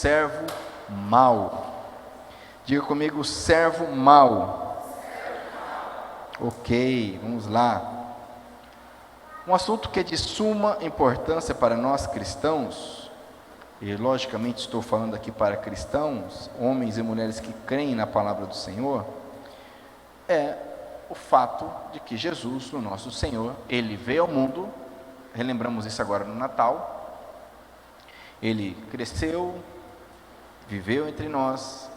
servo mau. Diga comigo, servo mau. Ok, vamos lá. Um assunto que é de suma importância para nós cristãos, e logicamente estou falando aqui para cristãos, homens e mulheres que creem na palavra do Senhor, é o fato de que Jesus, o nosso Senhor, Ele veio ao mundo, relembramos isso agora no Natal, Ele cresceu, viveu entre nós,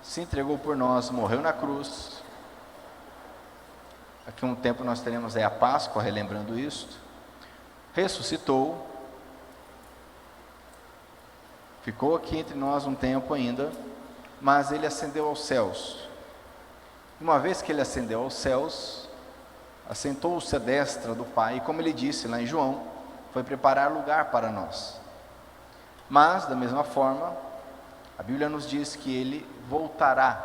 se entregou por nós, morreu na cruz. Daqui a um tempo nós teremos a Páscoa, relembrando isto. Ressuscitou, ficou aqui entre nós um tempo ainda, mas Ele ascendeu aos céus. Uma vez que Ele ascendeu aos céus, assentou-se à destra do Pai, e como Ele disse lá em João, foi preparar lugar para nós. Mas, da mesma forma, a Bíblia nos diz que Ele voltará.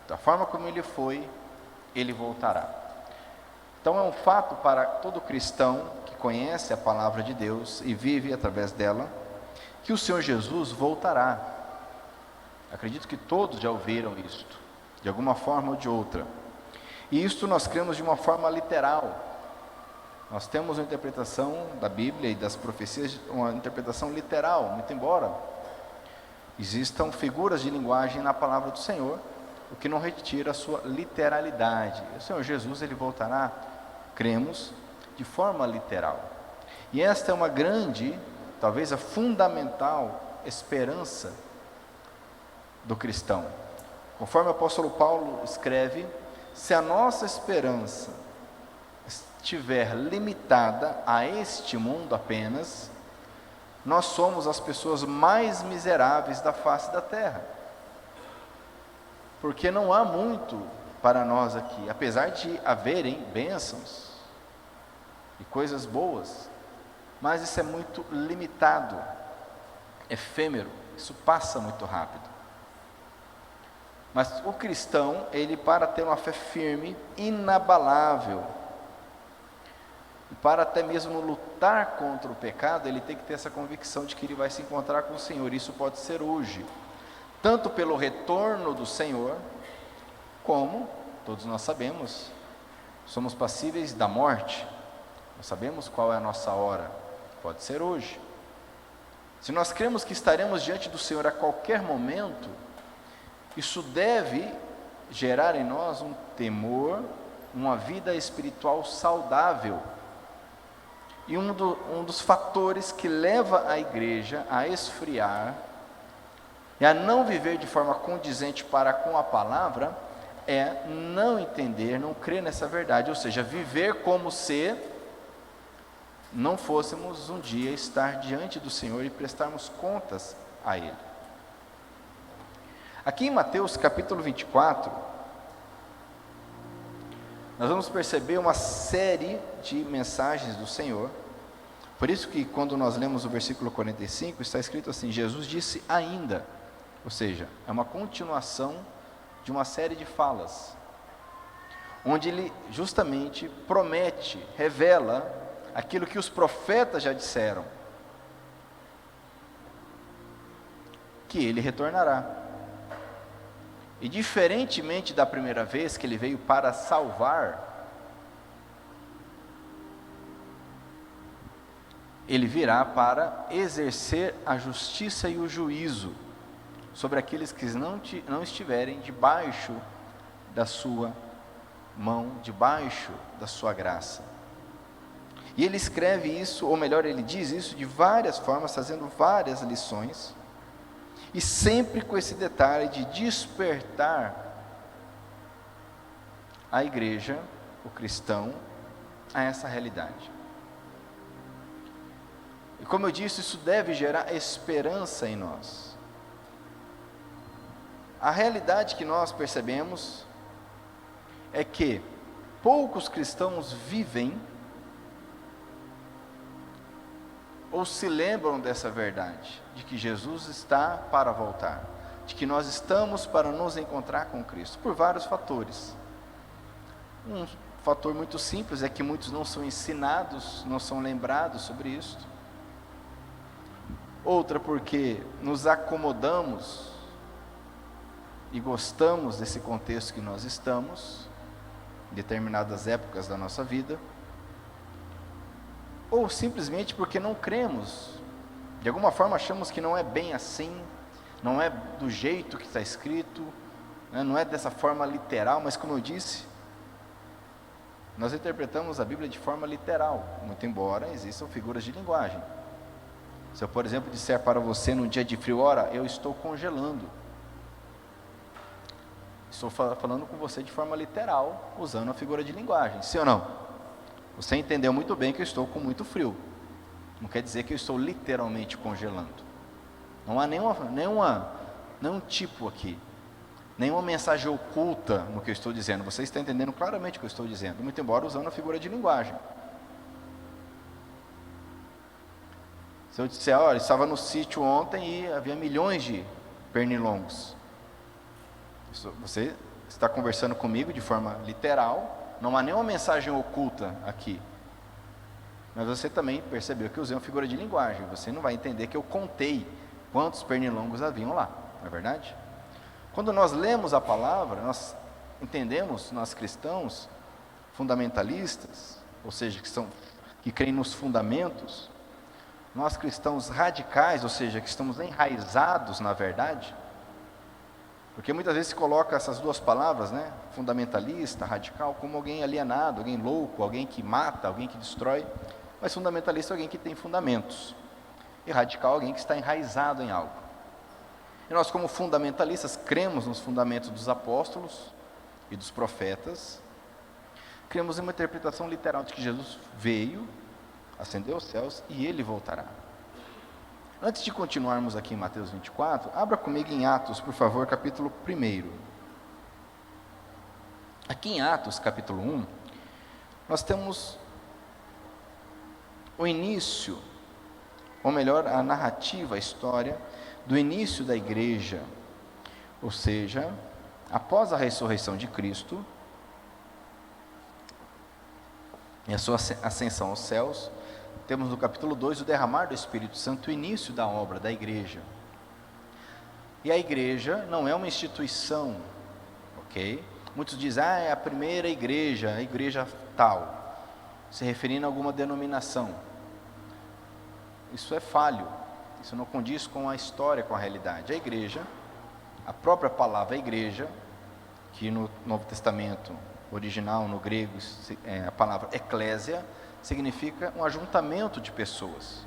Da forma como Ele foi, Ele voltará. Então é um fato para todo cristão que conhece a palavra de Deus e vive através dela, que o Senhor Jesus voltará. Acredito que todos já ouviram isto, de alguma forma ou de outra. E isto nós cremos de uma forma literal. Nós temos uma interpretação da Bíblia e das profecias, uma interpretação literal, muito embora existam figuras de linguagem na palavra do Senhor, o que não retira a sua literalidade. O Senhor Jesus, Ele voltará, cremos, de forma literal. E esta é uma grande, talvez a fundamental esperança do cristão. Conforme o apóstolo Paulo escreve, se a nossa esperança estiver limitada a este mundo apenas, nós somos as pessoas mais miseráveis da face da terra. Porque não há muito para nós aqui, apesar de haverem bênçãos e coisas boas, mas isso é muito limitado, efêmero, isso passa muito rápido. Mas o cristão, ele para ter uma fé firme, inabalável, e para até mesmo lutar contra o pecado, ele tem que ter essa convicção de que ele vai se encontrar com o Senhor. Isso pode ser hoje, tanto pelo retorno do Senhor, como, todos nós sabemos, somos passíveis da morte. Nós sabemos qual é a nossa hora, pode ser hoje. Se nós cremos que estaremos diante do Senhor a qualquer momento, isso deve gerar em nós um temor, uma vida espiritual saudável. E um dos fatores que leva a igreja a esfriar e a não viver de forma condizente para com a palavra é não entender, não crer nessa verdade, ou seja, viver como se não fôssemos um dia estar diante do Senhor e prestarmos contas a Ele. Aqui em Mateus capítulo 24, nós vamos perceber uma série de mensagens do Senhor. Por isso que quando nós lemos o versículo 45, está escrito assim: Jesus disse ainda, ou seja, é uma continuação de uma série de falas, onde Ele justamente promete, revela aquilo que os profetas já disseram, que Ele retornará. E diferentemente da primeira vez que Ele veio para salvar, Ele virá para exercer a justiça e o juízo sobre aqueles que não estiverem debaixo da sua mão, debaixo da sua graça. E Ele escreve isso, ou melhor, Ele diz isso de várias formas, trazendo várias lições, e sempre com esse detalhe de despertar a igreja, o cristão, a essa realidade. E como eu disse, isso deve gerar esperança em nós. A realidade que nós percebemos é que poucos cristãos vivem ou se lembram dessa verdade, de que Jesus está para voltar, de que nós estamos para nos encontrar com Cristo, por vários fatores. Um fator muito simples é que muitos não são ensinados, não são lembrados sobre isso. outra porque nos acomodamos e gostamos desse contexto que nós estamos, em determinadas épocas da nossa vida, ou simplesmente porque não cremos, de alguma forma achamos que não é bem assim, não é do jeito que está escrito, né? Não é dessa forma literal, mas como eu disse, nós interpretamos a Bíblia de forma literal, muito embora existam figuras de linguagem. Se eu, por exemplo, disser para você num dia de frio, ora, eu estou congelando, estou falando com você de forma literal, usando a figura de linguagem, sim ou não? Você entendeu muito bem que eu estou com muito frio, não quer dizer que eu estou literalmente congelando. Não há nenhum tipo aqui, nenhuma mensagem oculta no que eu estou dizendo. Você está entendendo claramente o que eu estou dizendo, muito embora usando a figura de linguagem. Se eu disser, olha, estava no sítio ontem e havia milhões de pernilongos, você está conversando comigo de forma literal, não há nenhuma mensagem oculta aqui. Mas você também percebeu que eu usei uma figura de linguagem. Você não vai entender que eu contei quantos pernilongos haviam lá, não é verdade? Quando nós lemos a palavra, nós entendemos, nós cristãos fundamentalistas, ou seja, que creem nos fundamentos, nós cristãos radicais, ou seja, que estamos enraizados na verdade, porque muitas vezes se coloca essas duas palavras, né, fundamentalista, radical, como alguém alienado, alguém louco, alguém que mata, alguém que destrói, mas fundamentalista é alguém que tem fundamentos, e radical é alguém que está enraizado em algo. E nós, como fundamentalistas, cremos nos fundamentos dos apóstolos e dos profetas, cremos em uma interpretação literal de que Jesus veio, ascendeu aos céus e ele voltará. Antes de continuarmos aqui em Mateus 24, abra comigo em Atos, por favor, capítulo 1. Aqui em Atos, capítulo 1, nós temos o início, ou melhor, a narrativa, a história do início da igreja, ou seja, após a ressurreição de Cristo e a sua ascensão aos céus, temos no capítulo 2 o derramar do Espírito Santo, o início da obra da igreja. E a igreja não é uma instituição, ok? Muitos dizem, é a primeira igreja, a igreja tal, se referindo a alguma denominação. Isso é falho, isso não condiz com a história, com a realidade. A igreja, a própria palavra igreja, que no Novo Testamento original, no grego, a palavra eclésia, significa um ajuntamento de pessoas,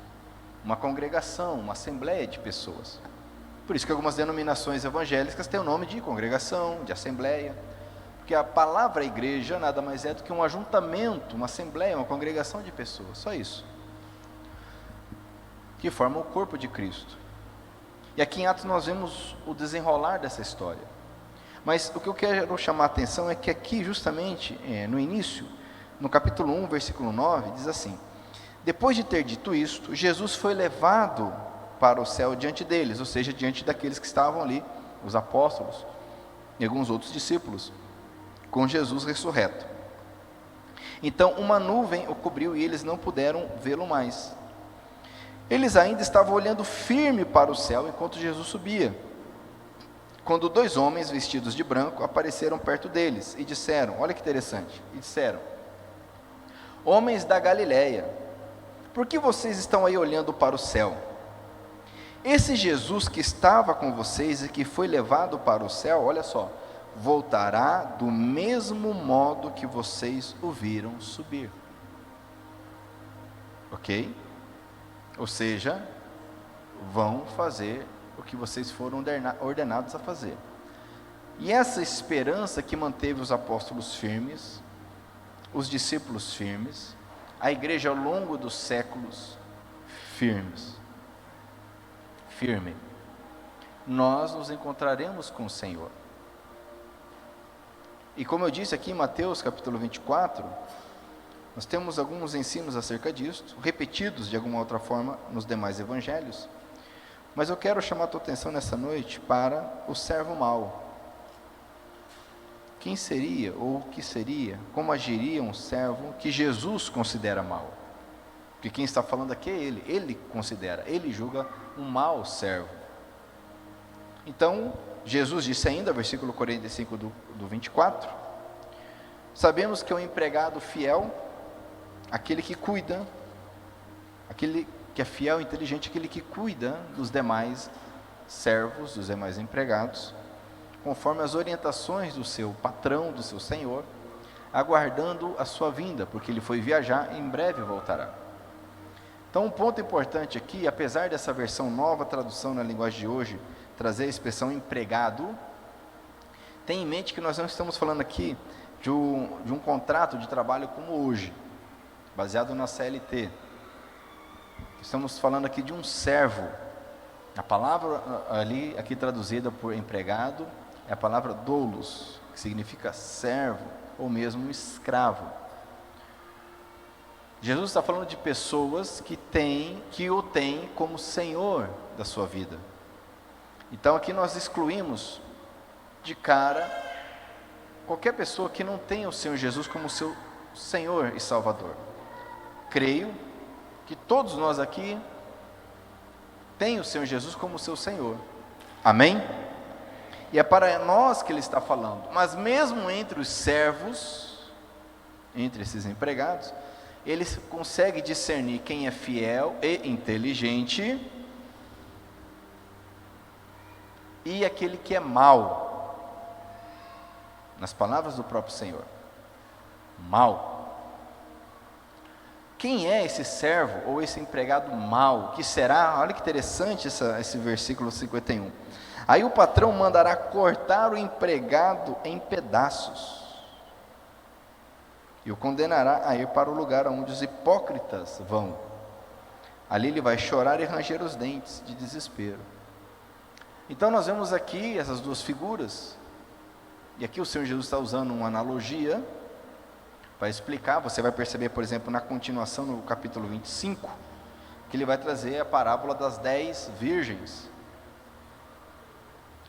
uma congregação, uma assembleia de pessoas. Por isso que algumas denominações evangélicas têm o nome de congregação, de assembleia, porque a palavra igreja nada mais é do que um ajuntamento, uma assembleia, uma congregação de pessoas, só isso, que formam o corpo de Cristo. E aqui em Atos nós vemos o desenrolar dessa história. Mas o que eu quero chamar a atenção é que aqui justamente, no início, no capítulo 1, versículo 9, diz assim: depois de ter dito isto, Jesus foi levado para o céu diante deles, ou seja, diante daqueles que estavam ali, os apóstolos e alguns outros discípulos, com Jesus ressurreto. Então uma nuvem o cobriu e eles não puderam vê-lo mais. Eles ainda estavam olhando firme para o céu enquanto Jesus subia, quando 2 homens vestidos de branco apareceram perto deles e disseram, olha que interessante, e disseram: homens da Galileia, por que vocês estão aí olhando para o céu? Esse Jesus que estava com vocês e que foi levado para o céu, olha só, voltará do mesmo modo que vocês o viram subir. Ok? Ou seja, vão fazer o que vocês foram ordenados a fazer. E essa esperança que manteve os apóstolos firmes, os discípulos firmes, a igreja ao longo dos séculos firme. Nós nos encontraremos com o Senhor. E como eu disse aqui em Mateus capítulo 24, nós temos alguns ensinos acerca disso, repetidos de alguma outra forma nos demais evangelhos, mas eu quero chamar a tua atenção nessa noite para o servo mau. Quem seria, ou o que seria, como agiria um servo que Jesus considera mau? Porque quem está falando aqui é ele considera, ele julga um mau servo. Então, Jesus disse ainda, versículo 45 do 24, sabemos que é um empregado fiel, aquele que cuida, aquele que é fiel, inteligente, aquele que cuida dos demais servos, dos demais empregados, conforme as orientações do seu patrão, do seu senhor, aguardando a sua vinda, porque ele foi viajar e em breve voltará. Então, um ponto importante aqui, apesar dessa versão nova, tradução na linguagem de hoje, trazer a expressão empregado, tenha em mente que nós não estamos falando aqui de um contrato de trabalho como hoje, baseado na CLT. Estamos falando aqui de um servo. A palavra aqui traduzida por empregado, é a palavra doulos, que significa servo, ou mesmo um escravo. Jesus está falando de pessoas que o têm como Senhor da sua vida. Então aqui nós excluímos de cara qualquer pessoa que não tenha o Senhor Jesus como seu Senhor e Salvador. Creio que todos nós aqui têm o Senhor Jesus como seu Senhor. Amém? E é para nós que Ele está falando. Mas mesmo entre os servos, entre esses empregados, Ele consegue discernir quem é fiel e inteligente e aquele que é mau. Nas palavras do próprio Senhor, mau. Quem é esse servo ou esse empregado mau? Que será? Olha que interessante esse versículo 51. Aí o patrão mandará cortar o empregado em pedaços e o condenará a ir para o lugar onde os hipócritas vão. Ali ele vai chorar e ranger os dentes de desespero. Então nós vemos aqui essas duas figuras, e aqui o Senhor Jesus está usando uma analogia para explicar. Você vai perceber, por exemplo, na continuação, no capítulo 25, que ele vai trazer a parábola das 10 virgens,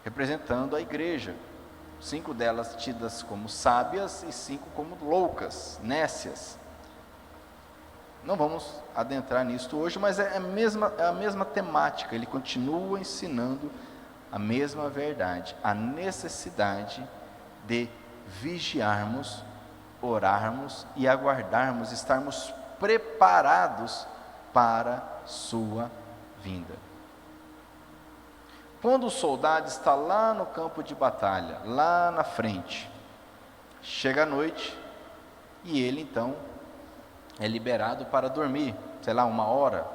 representando a igreja, 5 delas tidas como sábias e 5 como loucas, nécias. Não vamos adentrar nisto hoje, mas é a mesma temática. Ele continua ensinando a mesma verdade, a necessidade de vigiarmos, orarmos e aguardarmos, estarmos preparados para sua vinda. Quando o soldado está lá no campo de batalha, lá na frente, chega a noite e ele então é liberado para dormir, sei lá, 1 hora,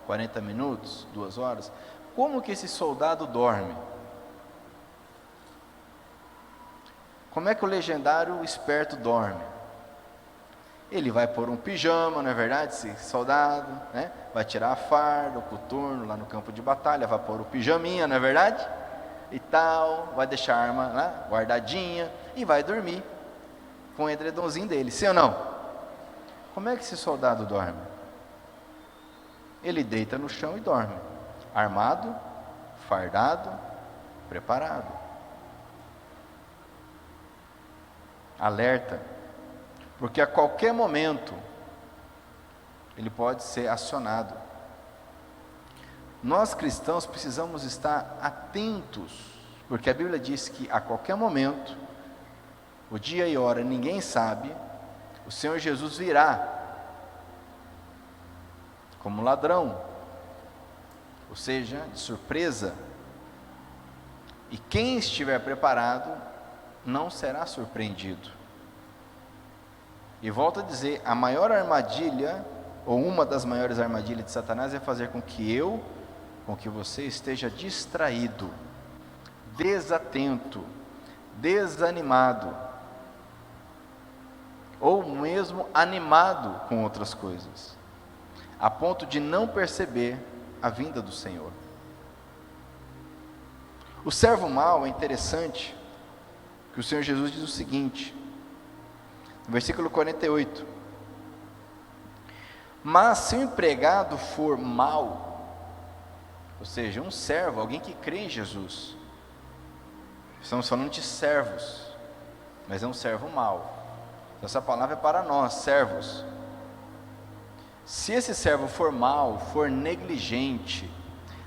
40 minutos, 2 horas. Como que esse soldado dorme? Como é que o legendário esperto dorme? Ele vai pôr um pijama, não é verdade? Esse soldado, né? Vai tirar a farda, o coturno lá no campo de batalha, vai pôr o pijaminha, não é verdade? E tal, vai deixar a arma lá, guardadinha, e vai dormir com o edredomzinho dele, sim ou não? Como é que esse soldado dorme? Ele deita no chão e dorme, armado, fardado, preparado, alerta, porque a qualquer momento ele pode ser acionado. Nós cristãos precisamos estar atentos, porque a Bíblia diz que a qualquer momento, o dia e hora ninguém sabe, o Senhor Jesus virá como ladrão, ou seja, de surpresa, e quem estiver preparado não será surpreendido. E volto a dizer, a maior armadilha, ou uma das maiores armadilhas de Satanás, é fazer com que você esteja distraído, desatento, desanimado, ou mesmo animado com outras coisas, a ponto de não perceber a vinda do Senhor. O servo mau é interessante, que o Senhor Jesus diz o seguinte, no versículo 48, mas se o empregado for mau, ou seja, um servo, alguém que crê em Jesus, estamos falando de servos, mas é um servo mau, então essa palavra é para nós, servos. Se esse servo for mau, for negligente,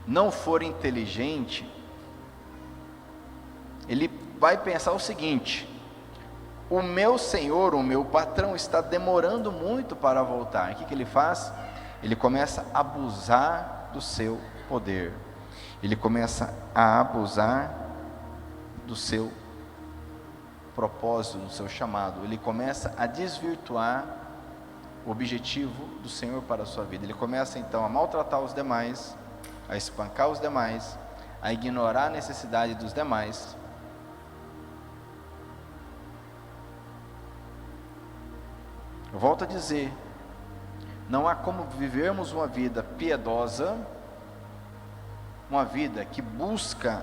não for inteligente, ele vai pensar o seguinte: o meu senhor, o meu patrão está demorando muito para voltar. O que ele faz? Ele começa a abusar do seu poder. Ele começa a abusar do seu propósito, do seu chamado. Ele começa a desvirtuar o objetivo do Senhor para a sua vida. Ele começa então a maltratar os demais, a espancar os demais, a ignorar a necessidade dos demais. Eu volto a dizer, não há como vivermos uma vida piedosa, uma vida que busca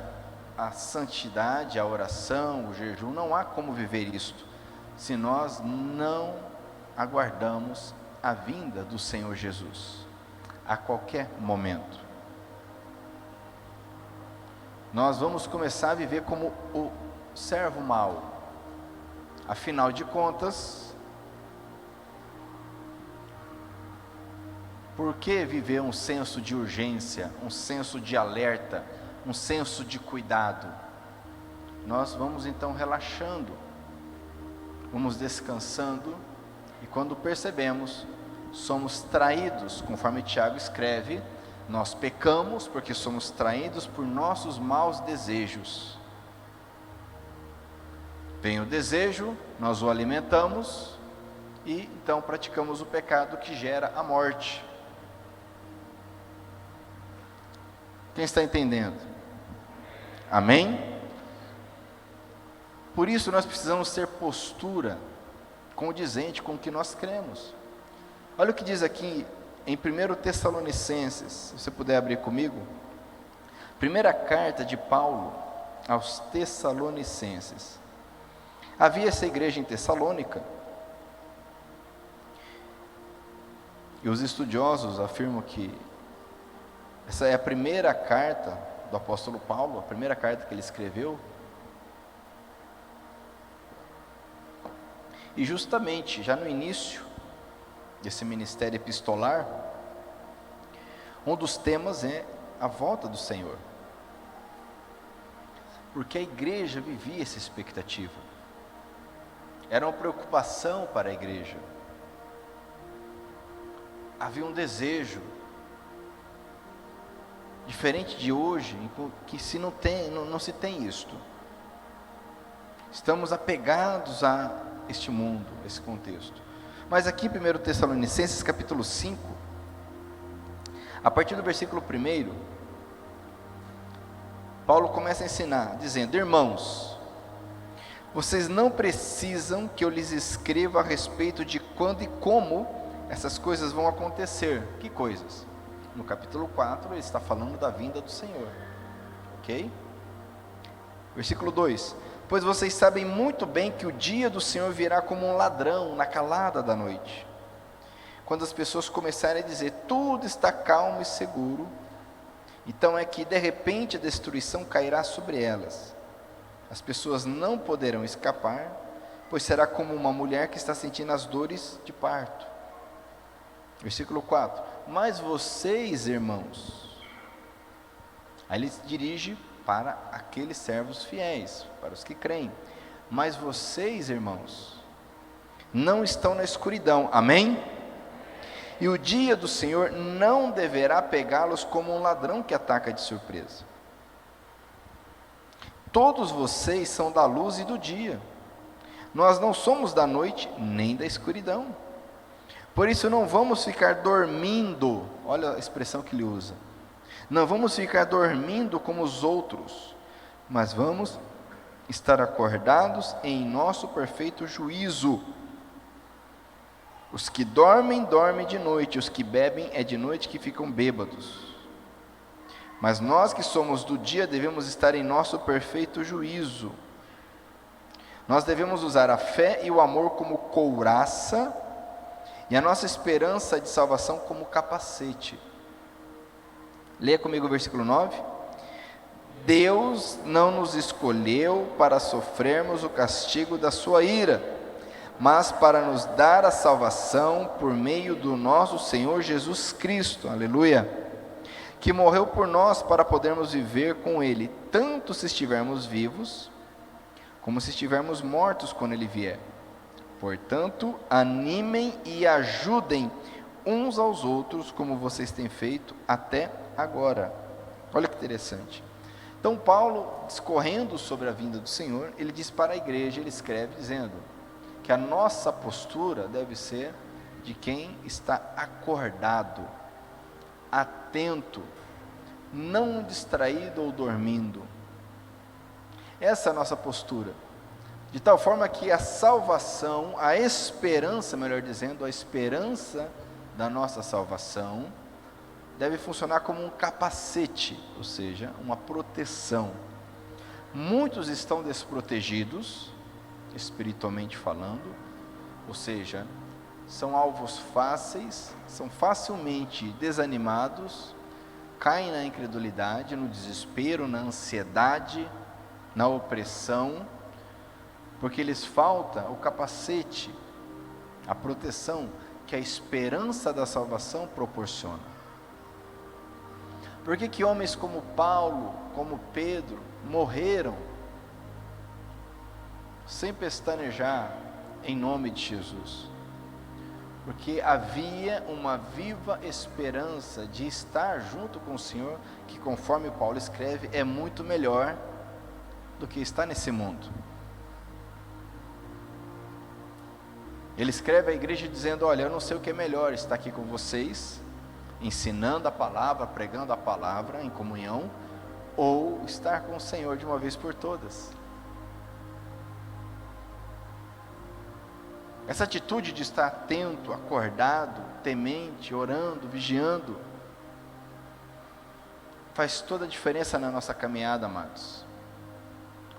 a santidade, a oração, o jejum. Não há como viver isto se nós não aguardamos a vinda do Senhor Jesus a qualquer momento. Nós vamos começar a viver como o servo mau. Afinal de contas, por que viver um senso de urgência, um senso de alerta, um senso de cuidado? Nós vamos então relaxando, vamos descansando, e quando percebemos, somos traídos, conforme Tiago escreve, nós pecamos porque somos traídos por nossos maus desejos. Vem o desejo, nós o alimentamos, e então praticamos o pecado que gera a morte. Quem está entendendo? Amém? Por isso nós precisamos ter postura condizente com o que nós cremos. Olha o que diz aqui em 1 Tessalonicenses, se você puder abrir comigo. Primeira carta de Paulo aos Tessalonicenses. Havia essa igreja em Tessalônica, e os estudiosos afirmam que essa é a primeira carta do apóstolo Paulo, a primeira carta que ele escreveu. E justamente, já no início desse ministério epistolar, um dos temas é a volta do Senhor. Porque a igreja vivia essa expectativa. Era uma preocupação para a igreja. Havia um desejo, diferente de hoje, em que não se tem isto. Estamos apegados a este mundo, esse contexto. Mas aqui em 1 Tessalonicenses capítulo 5, a partir do versículo 1, Paulo começa a ensinar, dizendo: irmãos, vocês não precisam que eu lhes escreva a respeito de quando e como essas coisas vão acontecer. Que coisas? No capítulo 4 ele está falando da vinda do Senhor, ok? Versículo 2: pois vocês sabem muito bem que o dia do Senhor virá como um ladrão na calada da noite, quando as pessoas começarem a dizer, tudo está calmo e seguro, então é que de repente a destruição cairá sobre elas. As pessoas não poderão escapar, pois será como uma mulher que está sentindo as dores de parto. Versículo 4: mas vocês, irmãos, aí ele se dirige para aqueles servos fiéis, para os que creem, mas vocês, irmãos, não estão na escuridão, amém? E o dia do Senhor não deverá pegá-los como um ladrão que ataca de surpresa. Todos vocês são da luz e do dia, nós não somos da noite nem da escuridão. Por isso não vamos ficar dormindo, olha a expressão que ele usa, não vamos ficar dormindo como os outros, mas vamos estar acordados em nosso perfeito juízo. Os que dormem, dormem de noite, os que bebem, é de noite que ficam bêbados. Mas nós que somos do dia, devemos estar em nosso perfeito juízo. Nós devemos usar a fé e o amor como couraça, e a nossa esperança de salvação como capacete. Leia comigo o versículo 9. Deus não nos escolheu para sofrermos o castigo da sua ira, mas para nos dar a salvação por meio do nosso Senhor Jesus Cristo, aleluia, que morreu por nós para podermos viver com Ele, tanto se estivermos vivos, como se estivermos mortos quando Ele vier. Portanto, animem e ajudem uns aos outros, como vocês têm feito até agora. Olha que interessante. Então, Paulo, discorrendo sobre a vinda do Senhor, ele diz para a igreja, ele escreve dizendo que a nossa postura deve ser de quem está acordado, atento, não distraído ou dormindo. Essa é a nossa postura. De tal forma que a salvação, a esperança, melhor dizendo, a esperança da nossa salvação, deve funcionar como um capacete, ou seja, uma proteção. Muitos estão desprotegidos, espiritualmente falando, ou seja, são alvos fáceis, são facilmente desanimados, caem na incredulidade, no desespero, na ansiedade, na opressão, porque lhes falta o capacete, a proteção que a esperança da salvação proporciona. Por que homens como Paulo, como Pedro, morreram sem pestanejar em nome de Jesus? Porque havia uma viva esperança de estar junto com o Senhor, que conforme Paulo escreve, é muito melhor do que estar nesse mundo. Ele escreve à igreja dizendo: olha, eu não sei o que é melhor, estar aqui com vocês, ensinando a palavra, pregando a palavra em comunhão, ou estar com o Senhor de uma vez por todas. Essa atitude de estar atento, acordado, temente, orando, vigiando, faz toda a diferença na nossa caminhada, amados.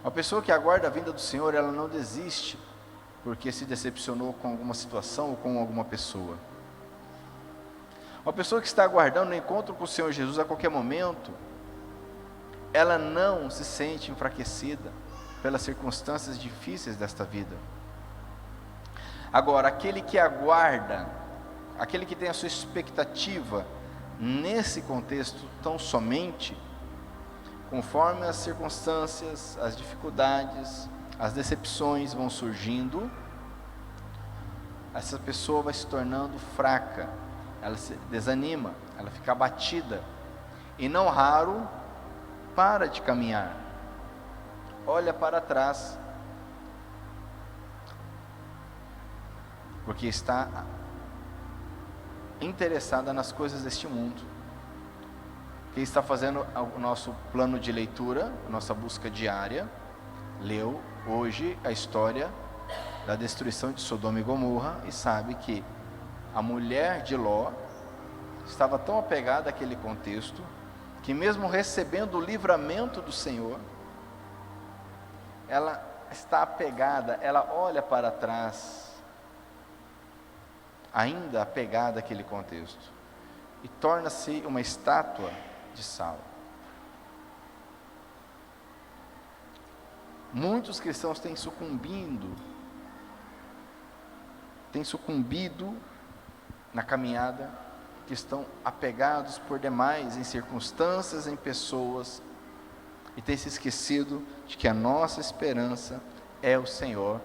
Uma pessoa que aguarda a vinda do Senhor, ela não desiste porque se decepcionou com alguma situação ou com alguma pessoa. Uma pessoa que está aguardando o encontro com o Senhor Jesus a qualquer momento, ela não se sente enfraquecida pelas circunstâncias difíceis desta vida. Agora, aquele que aguarda, aquele que tem a sua expectativa nesse contexto tão somente, conforme as circunstâncias, as dificuldades, as decepções vão surgindo, essa pessoa vai se tornando fraca, ela se desanima, ela fica abatida, e não raro, para de caminhar, olha para trás, porque está interessada nas coisas deste mundo. Quem está fazendo o nosso plano de leitura, nossa busca diária, leu hoje a história da destruição de Sodoma e Gomorra e sabe que a mulher de Ló estava tão apegada àquele contexto, que mesmo recebendo o livramento do Senhor, ela está apegada, ela olha para trás, ainda apegada àquele contexto, e torna-se uma estátua de sal. Muitos cristãos têm sucumbido na caminhada, que estão apegados por demais em circunstâncias, em pessoas, e têm se esquecido de que a nossa esperança é o Senhor,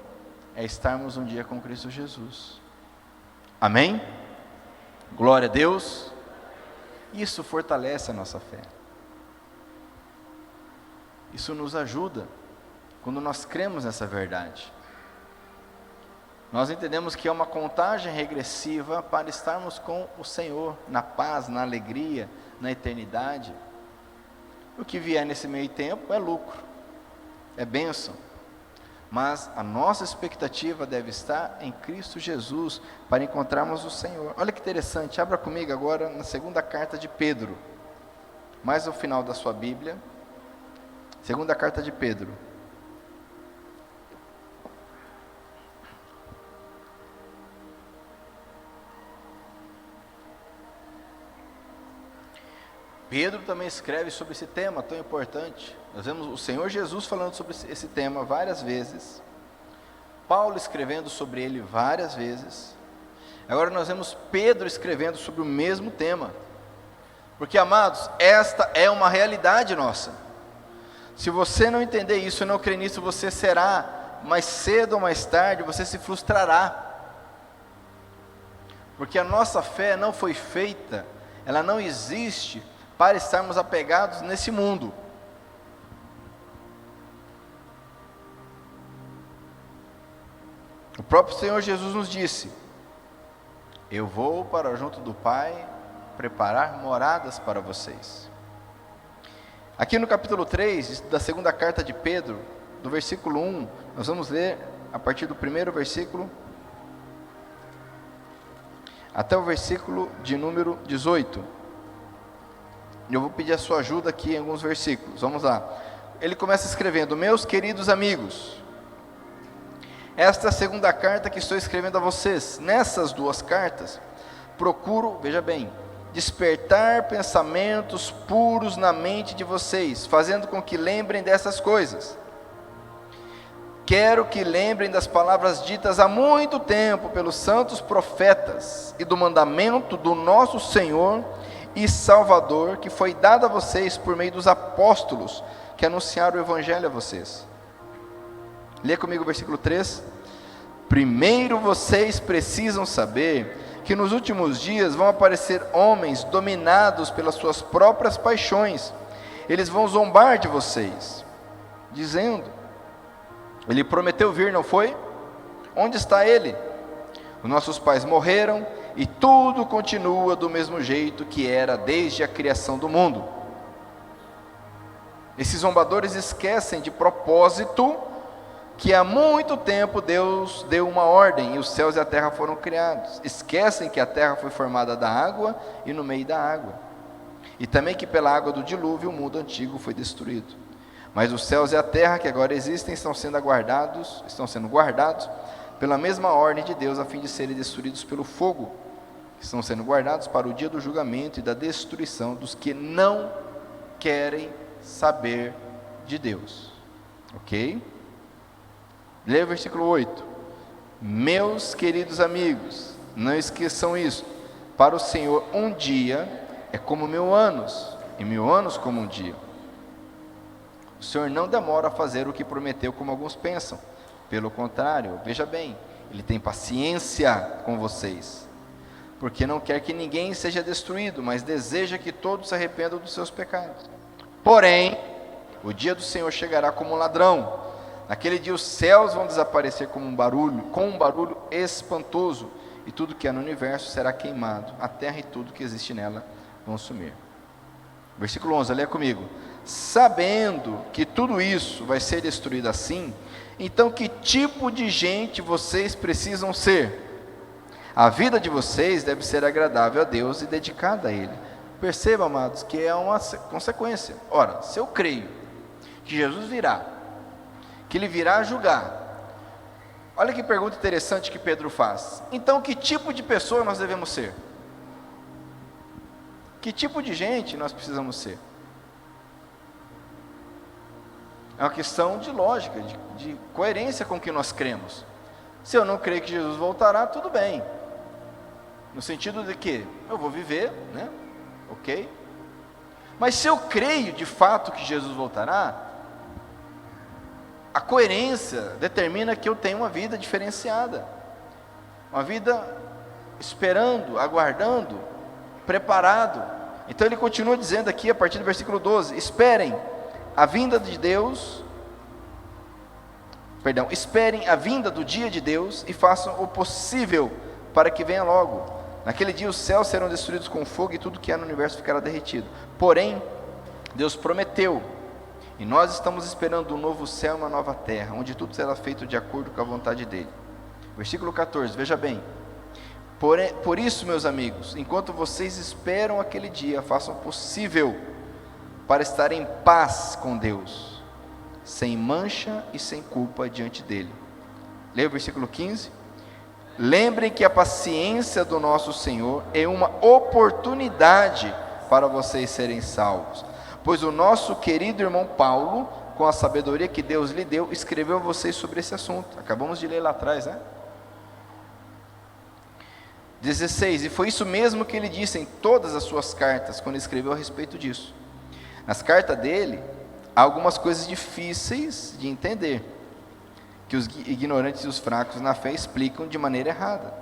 é estarmos um dia com Cristo Jesus. Amém? Glória a Deus. Isso fortalece a nossa fé. Isso nos ajuda quando nós cremos nessa verdade. Nós entendemos que é uma contagem regressiva para estarmos com o Senhor, na paz, na alegria, na eternidade. O que vier nesse meio tempo é lucro, é bênção. Mas a nossa expectativa deve estar em Cristo Jesus, para encontrarmos o Senhor. Olha que interessante, abra comigo agora na segunda carta de Pedro, mais ao final da sua Bíblia, segunda carta de Pedro. Pedro também escreve sobre esse tema tão importante. Nós vemos o Senhor Jesus falando sobre esse tema várias vezes. Paulo escrevendo sobre ele várias vezes. Agora nós vemos Pedro escrevendo sobre o mesmo tema. Porque, amados, esta é uma realidade nossa. Se você não entender isso e não crer nisso, você será, mais cedo ou mais tarde, você se frustrará. Porque a nossa fé não foi feita, ela não existe para estarmos apegados nesse mundo. O próprio Senhor Jesus nos disse: eu vou para junto do Pai preparar moradas para vocês. Aqui no capítulo 3 da segunda carta de Pedro, do versículo 1, nós vamos ler a partir do primeiro versículo até o versículo de número 18. Eu vou pedir a sua ajuda aqui em alguns versículos. Vamos lá. Ele começa escrevendo: meus queridos amigos, esta é a segunda carta que estou escrevendo a vocês. Nessas duas cartas, procuro, veja bem, despertar pensamentos puros na mente de vocês, fazendo com que lembrem dessas coisas. Quero que lembrem das palavras ditas há muito tempo pelos santos profetas e do mandamento do nosso Senhor e Salvador, que foi dado a vocês por meio dos apóstolos que anunciaram o Evangelho a vocês. Lê comigo o versículo 3. Primeiro vocês precisam saber que nos últimos dias vão aparecer homens dominados pelas suas próprias paixões. Eles vão zombar de vocês, dizendo: ele prometeu vir, não foi? Onde está ele? Os nossos pais morreram e tudo continua do mesmo jeito que era desde a criação do mundo. Esses zombadores esquecem de propósito que há muito tempo Deus deu uma ordem e os céus e a terra foram criados. Esquecem que a terra foi formada da água e no meio da água, e também que pela água do dilúvio o mundo antigo foi destruído. Mas os céus e a terra que agora existem estão sendo guardados pela mesma ordem de Deus, a fim de serem destruídos pelo fogo. Estão sendo guardados para o dia do julgamento e da destruição dos que não querem saber de Deus. Ok? Leia o versículo 8. Meus queridos amigos, não esqueçam isso. Para o Senhor um dia é como 1000 anos, e 1000 anos como um dia. O Senhor não demora a fazer o que prometeu, como alguns pensam. Pelo contrário, veja bem, Ele tem paciência com vocês, porque não quer que ninguém seja destruído, mas deseja que todos se arrependam dos seus pecados. Porém, o dia do Senhor chegará como um ladrão. Naquele dia os céus vão desaparecer com um barulho espantoso, e tudo que há no universo será queimado. A terra e tudo que existe nela vão sumir. Versículo 11, leia comigo. Sabendo que tudo isso vai ser destruído assim, então que tipo de gente vocês precisam ser? A vida de vocês deve ser agradável a Deus e dedicada a Ele. Perceba, amados, que é uma consequência. Ora, se eu creio que Jesus virá, que Ele virá julgar, olha que pergunta interessante que Pedro faz. Então que tipo de pessoa nós devemos ser? Que tipo de gente nós precisamos ser? É uma questão de lógica, de coerência com o que nós cremos. Se eu não creio que Jesus voltará, tudo bem. No sentido de que eu vou viver, né? Ok? Mas se eu creio de fato que Jesus voltará, a coerência determina que eu tenho uma vida diferenciada. Uma vida esperando, aguardando, preparado. Então ele continua dizendo aqui a partir do versículo 12: esperem a vinda do dia de Deus e façam o possível para que venha logo. Naquele dia os céus serão destruídos com fogo e tudo que há no universo ficará derretido. Porém, Deus prometeu, e nós estamos esperando um novo céu e uma nova terra, onde tudo será feito de acordo com a vontade dele. Versículo 14, veja bem. Por isso, meus amigos, enquanto vocês esperam aquele dia, façam o possível para estar em paz com Deus, sem mancha e sem culpa diante dele. Leia o versículo 15. Lembrem que a paciência do nosso Senhor é uma oportunidade para vocês serem salvos, pois o nosso querido irmão Paulo, com a sabedoria que Deus lhe deu, escreveu a vocês sobre esse assunto. Acabamos de ler lá atrás, né? 16, e foi isso mesmo que ele disse em todas as suas cartas, quando escreveu a respeito disso. Nas cartas dele, há algumas coisas difíceis de entender, que os ignorantes e os fracos na fé explicam de maneira errada,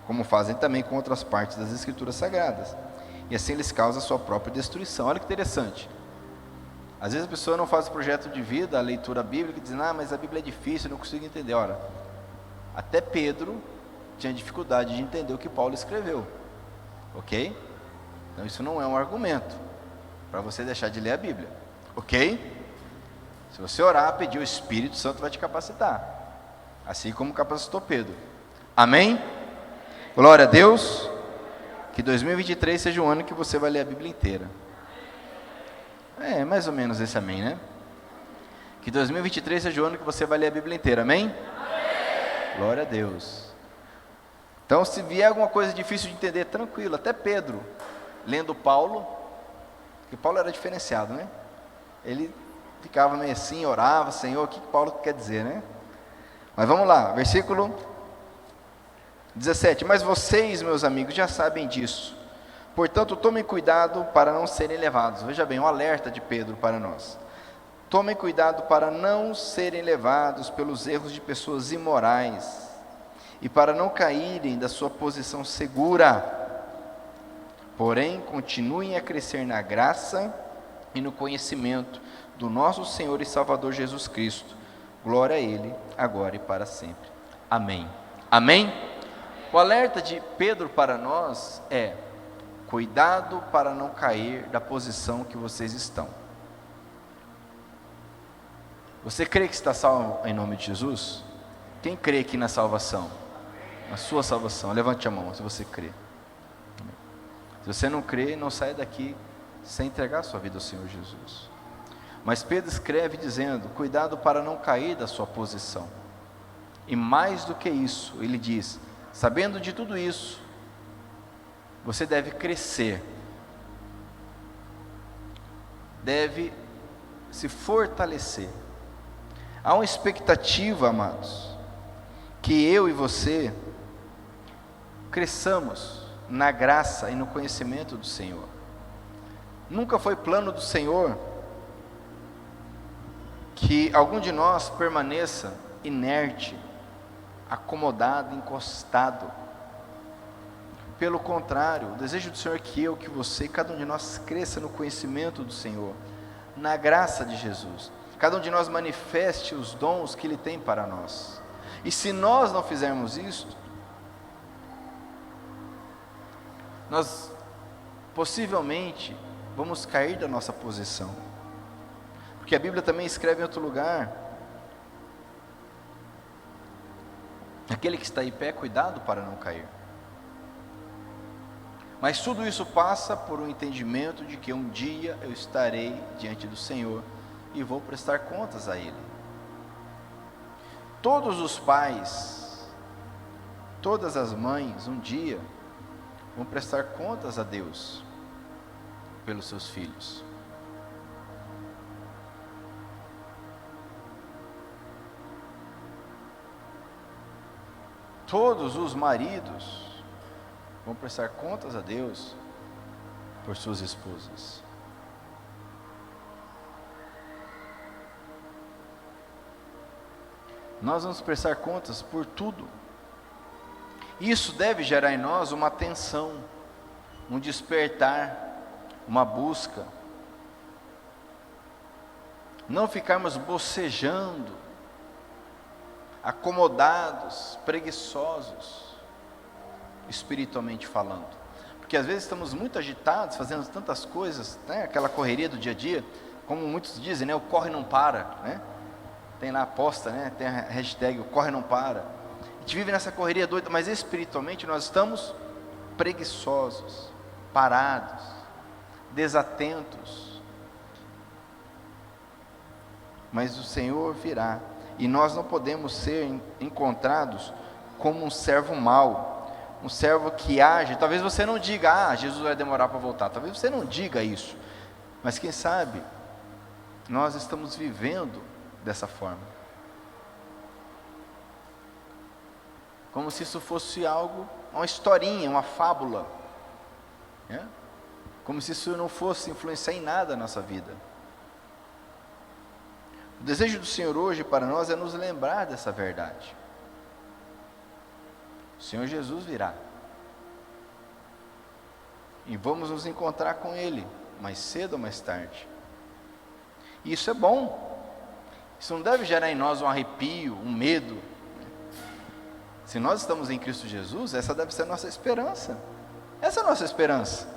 como fazem também com outras partes das Escrituras Sagradas, e assim eles causam a sua própria destruição. Olha que interessante. Às vezes a pessoa não faz o projeto de vida, a leitura bíblica, dizendo, mas a Bíblia é difícil, eu não consigo entender. Ora, até Pedro tinha dificuldade de entender o que Paulo escreveu, ok? Então isso não é um argumento para você deixar de ler a Bíblia, ok? Se você orar, pedir, o Espírito Santo vai te capacitar, assim como capacitou Pedro. Amém? Glória a Deus. Que 2023 seja um ano que você vai ler a Bíblia inteira. É mais ou menos esse amém, né? Que 2023 seja o ano que você vai ler a Bíblia inteira, amém? Amém. Glória a Deus. Então, se vier alguma coisa difícil de entender, tranquilo. Até Pedro, lendo Paulo, porque Paulo era diferenciado, né? Ele ficava meio assim, orava, Senhor, o que Paulo quer dizer, né? Mas vamos lá, versículo 17. Mas vocês, meus amigos, já sabem disso. Portanto, tomem cuidado para não serem levados. Veja bem, um alerta de Pedro para nós. Tomem cuidado para não serem levados pelos erros de pessoas imorais e para não caírem da sua posição segura. Porém, continuem a crescer na graça e no conhecimento do nosso Senhor e Salvador Jesus Cristo. Glória a Ele, agora e para sempre. Amém. Amém? O alerta de Pedro para nós é: cuidado para não cair da posição que vocês estão. Você crê que está salvo em nome de Jesus? Quem crê aqui na salvação? Na sua salvação, levante a mão se você crê. Se você não crê, não saia daqui sem entregar a sua vida ao Senhor Jesus. Mas Pedro escreve dizendo, cuidado para não cair da sua posição. E mais do que isso, ele diz, sabendo de tudo isso, você deve crescer, deve se fortalecer. Há uma expectativa, amados, que eu e você cresçamos na graça e no conhecimento do Senhor. Nunca foi plano do Senhor que algum de nós permaneça inerte, acomodado, encostado. Pelo contrário, o desejo do Senhor é que eu, que você, cada um de nós cresça no conhecimento do Senhor, na graça de Jesus. Cada um de nós manifeste os dons que Ele tem para nós. E se nós não fizermos isso, nós possivelmente vamos cair da nossa posição. Porque a Bíblia também escreve em outro lugar, aquele que está em pé, cuidado para não cair. Mas tudo isso passa por um entendimento de que um dia eu estarei diante do Senhor e vou prestar contas a Ele. Todos os pais, todas as mães, um dia vão prestar contas a Deus pelos seus filhos. Todos os maridos vão prestar contas a Deus por suas esposas. Nós vamos prestar contas por tudo. Isso deve gerar em nós uma atenção, um despertar, uma busca. Não ficarmos bocejando, acomodados, preguiçosos, espiritualmente falando. Porque às vezes estamos muito agitados, fazendo tantas coisas, né? Aquela correria do dia a dia, como muitos dizem, né? O corre não para, né? Tem lá a posta, né? Tem a hashtag, o corre não para. A gente vive nessa correria doida, mas espiritualmente nós estamos preguiçosos, parados, desatentos. Mas o Senhor virá, e nós não podemos ser encontrados como um servo mau, um servo que age. Talvez você não diga, Jesus vai demorar para voltar, talvez você não diga isso, mas quem sabe, nós estamos vivendo dessa forma. Como se isso fosse algo, uma historinha, uma fábula, né? Como se isso não fosse influenciar em nada a nossa vida. O desejo do Senhor hoje para nós é nos lembrar dessa verdade. O Senhor Jesus virá. E vamos nos encontrar com Ele, mais cedo ou mais tarde. E isso é bom. Isso não deve gerar em nós um arrepio, um medo. Se nós estamos em Cristo Jesus, essa deve ser a nossa esperança. Essa é a nossa esperança.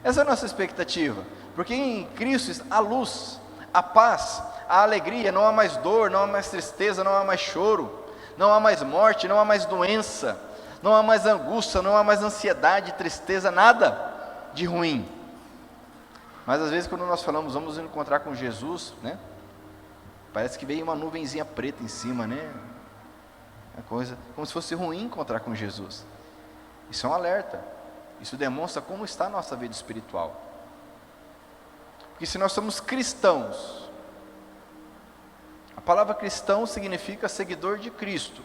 Essa é a nossa expectativa. Porque em Cristo há luz, há paz, há alegria, não há mais dor, não há mais tristeza, não há mais choro, não há mais morte, não há mais doença, não há mais angústia, não há mais ansiedade, tristeza, nada de ruim. Mas às vezes quando nós falamos, vamos nos encontrar com Jesus, né? Parece que veio uma nuvenzinha preta em cima, né? A coisa, como se fosse ruim encontrar com Jesus. Isso é um alerta. Isso demonstra como está a nossa vida espiritual. Porque se nós somos cristãos, a palavra cristão significa seguidor de Cristo,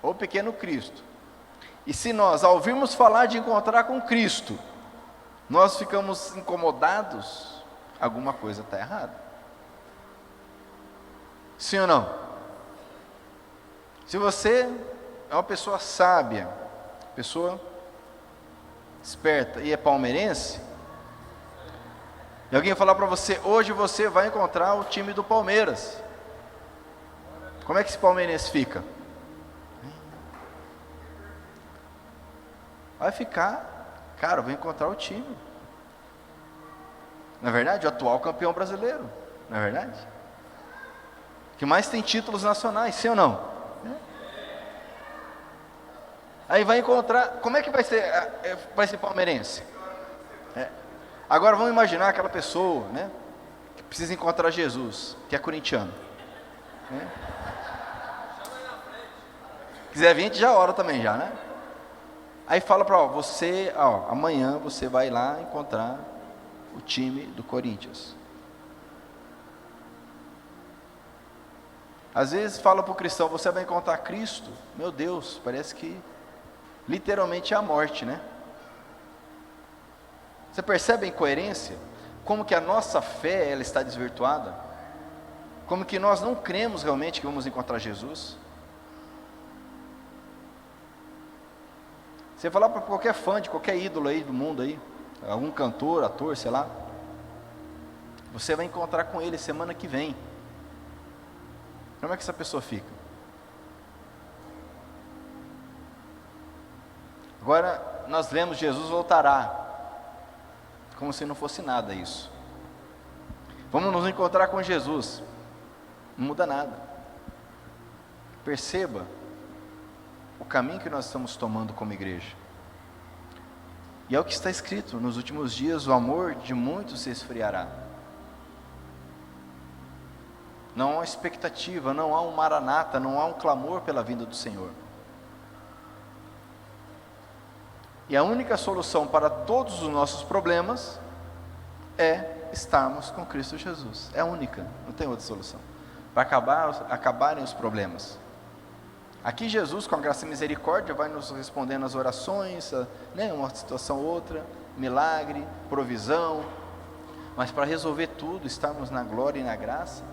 ou pequeno Cristo. E se nós, ao ouvirmos falar de encontrar com Cristo, nós ficamos incomodados, alguma coisa está errada. Sim ou não? Se você é uma pessoa sábia, pessoa esperta e é palmeirense, e alguém falar para você, hoje você vai encontrar o time do Palmeiras, como é que esse palmeirense fica? Vai ficar, cara, eu vou encontrar o time. Na verdade, o atual campeão brasileiro, não é verdade? Que mais tem títulos nacionais, sim ou não? Aí vai encontrar, como é que vai ser para esse palmeirense? Agora vamos imaginar aquela pessoa, né, que precisa encontrar Jesus, que é corintiano, né? Quiser vir, a gente já ora também já, né? Aí fala para você, amanhã você vai lá encontrar o time do Corinthians. Às vezes fala para o cristão, você vai encontrar Cristo. Meu Deus, parece que literalmente é a morte, né? Você percebe a incoerência? Como que a nossa fé ela está desvirtuada? Como que nós não cremos realmente que vamos encontrar Jesus? Você falar para qualquer fã de qualquer ídolo aí do mundo aí, algum cantor, ator, sei lá, você vai encontrar com ele semana que vem. Como é que essa pessoa fica? Agora nós lemos Jesus voltará, como se não fosse nada isso. Vamos nos encontrar com Jesus, não muda nada. Perceba o caminho que nós estamos tomando como igreja. E é o que está escrito, nos últimos dias o amor de muitos se esfriará. Não há uma expectativa, não há um maranata, não há um clamor pela vinda do Senhor. E a única solução para todos os nossos problemas é estarmos com Cristo Jesus. É a única, não tem outra solução. Para acabarem os problemas. Aqui Jesus, com a graça e misericórdia, vai nos respondendo as orações, né, uma situação ou outra, milagre, provisão. Mas para resolver tudo, estarmos na glória e na graça,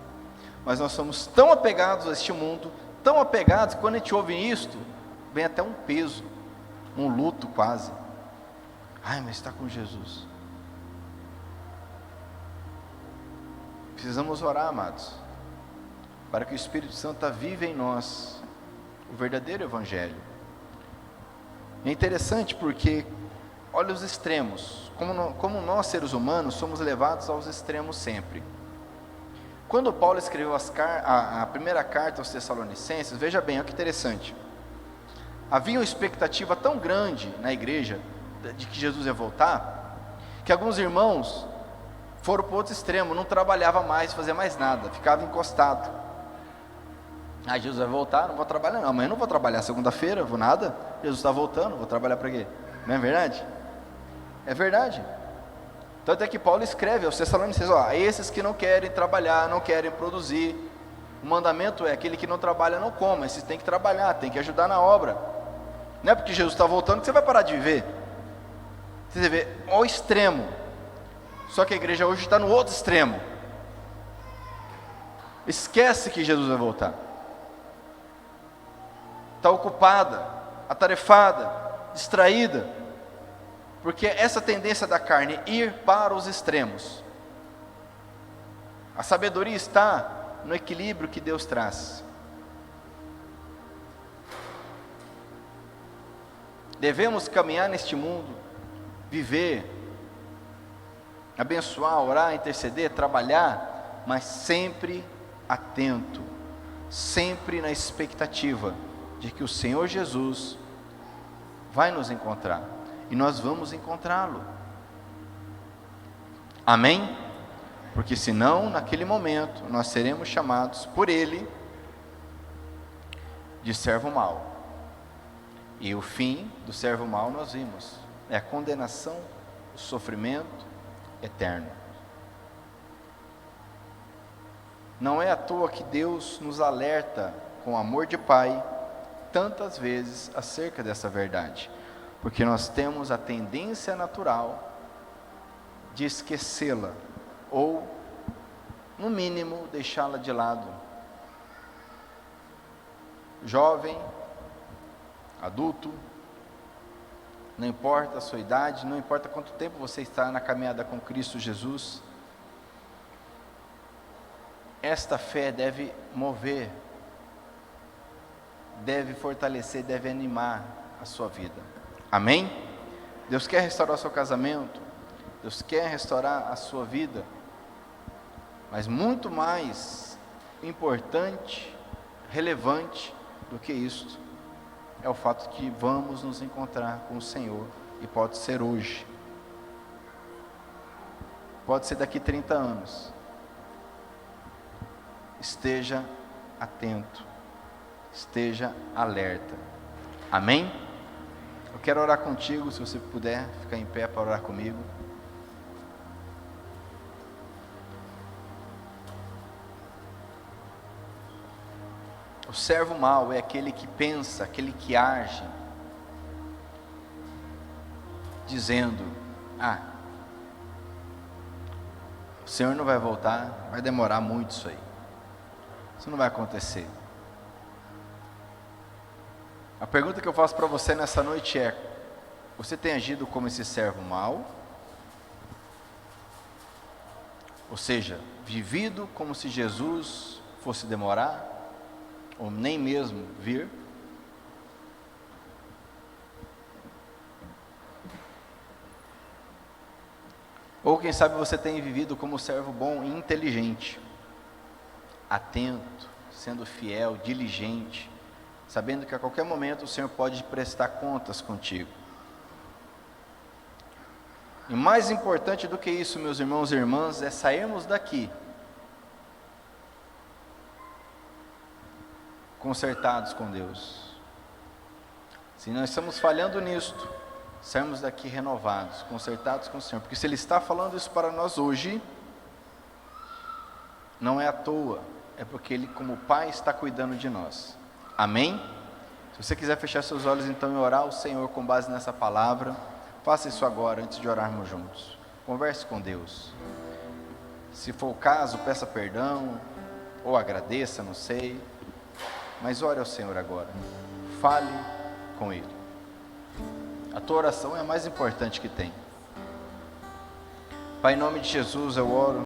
mas nós somos tão apegados a este mundo, tão apegados, que quando a gente ouve isto, vem até um peso, um luto quase. Ai, mas está com Jesus. Precisamos orar, amados, para que o Espírito Santo avive em nós o verdadeiro Evangelho. É interessante porque, olha os extremos, como nós seres humanos somos levados aos extremos sempre. Quando Paulo escreveu a primeira carta aos Tessalonicenses, veja bem, olha que interessante. Havia uma expectativa tão grande na igreja de que Jesus ia voltar, que alguns irmãos foram para o outro extremo, não trabalhava mais, fazia mais nada, ficava encostado. Jesus vai voltar, não vou trabalhar não, amanhã não vou trabalhar, segunda-feira, vou nada, Jesus está voltando, vou trabalhar para quê? Não é verdade? É verdade. Tanto é que Paulo escreve aos Tessalonicenses, esses que não querem trabalhar, não querem produzir, O mandamento é: aquele que não trabalha não coma. Mas você tem que trabalhar, tem que ajudar na obra. Não é porque Jesus está voltando que você vai parar de viver. Você vê ao extremo. Só que a igreja hoje está no outro extremo. Esquece que Jesus vai voltar. Está ocupada, atarefada, distraída, porque essa tendência da carne ir para os extremos. A sabedoria está no equilíbrio que Deus traz. Devemos caminhar neste mundo, viver, abençoar, orar, interceder, trabalhar, mas sempre atento, sempre na expectativa de que o Senhor Jesus vai nos encontrar, e nós vamos encontrá-lo. Amém? Porque senão, naquele momento, nós seremos chamados por Ele de servo mau. E o fim do servo mau nós vimos, é a condenação, o sofrimento eterno. Não é à toa que Deus nos alerta com amor de Pai tantas vezes acerca dessa verdade, porque nós temos a tendência natural de esquecê-la, ou no mínimo deixá-la de lado. Jovem, adulto, não importa a sua idade, não importa quanto tempo você está na caminhada com Cristo Jesus, esta fé deve mover, deve fortalecer, deve animar a sua vida. Amém? Deus quer restaurar o seu casamento, Deus quer restaurar a sua vida, mas muito mais importante, relevante do que isso, é o fato de que vamos nos encontrar com o Senhor, e pode ser hoje, pode ser daqui 30 anos. Esteja atento, esteja alerta. Amém? Eu quero orar contigo, se você puder ficar em pé para orar comigo. O servo mau é aquele que pensa, aquele que age, dizendo: o Senhor não vai voltar, vai demorar muito isso aí, isso não vai acontecer. A pergunta que eu faço para você nessa noite é: você tem agido como esse servo mau? Ou seja, vivido como se Jesus fosse demorar, ou nem mesmo vir? Ou quem sabe você tem vivido como servo bom e inteligente, atento, sendo fiel, diligente, sabendo que a qualquer momento o Senhor pode prestar contas contigo. E mais importante do que isso, meus irmãos e irmãs, é sairmos daqui consertados com Deus. Se nós estamos falhando nisto, sairmos daqui renovados, consertados com o Senhor, porque se Ele está falando isso para nós hoje, não é à toa, é porque Ele, como Pai, está cuidando de nós. Amém? Se você quiser fechar seus olhos então e orar ao Senhor com base nessa palavra, faça isso agora, antes de orarmos juntos. Converse com Deus. Se for o caso, peça perdão, ou agradeça, não sei, mas ore ao Senhor agora. Fale com Ele. A tua oração é a mais importante que tem. Pai, em nome de Jesus eu oro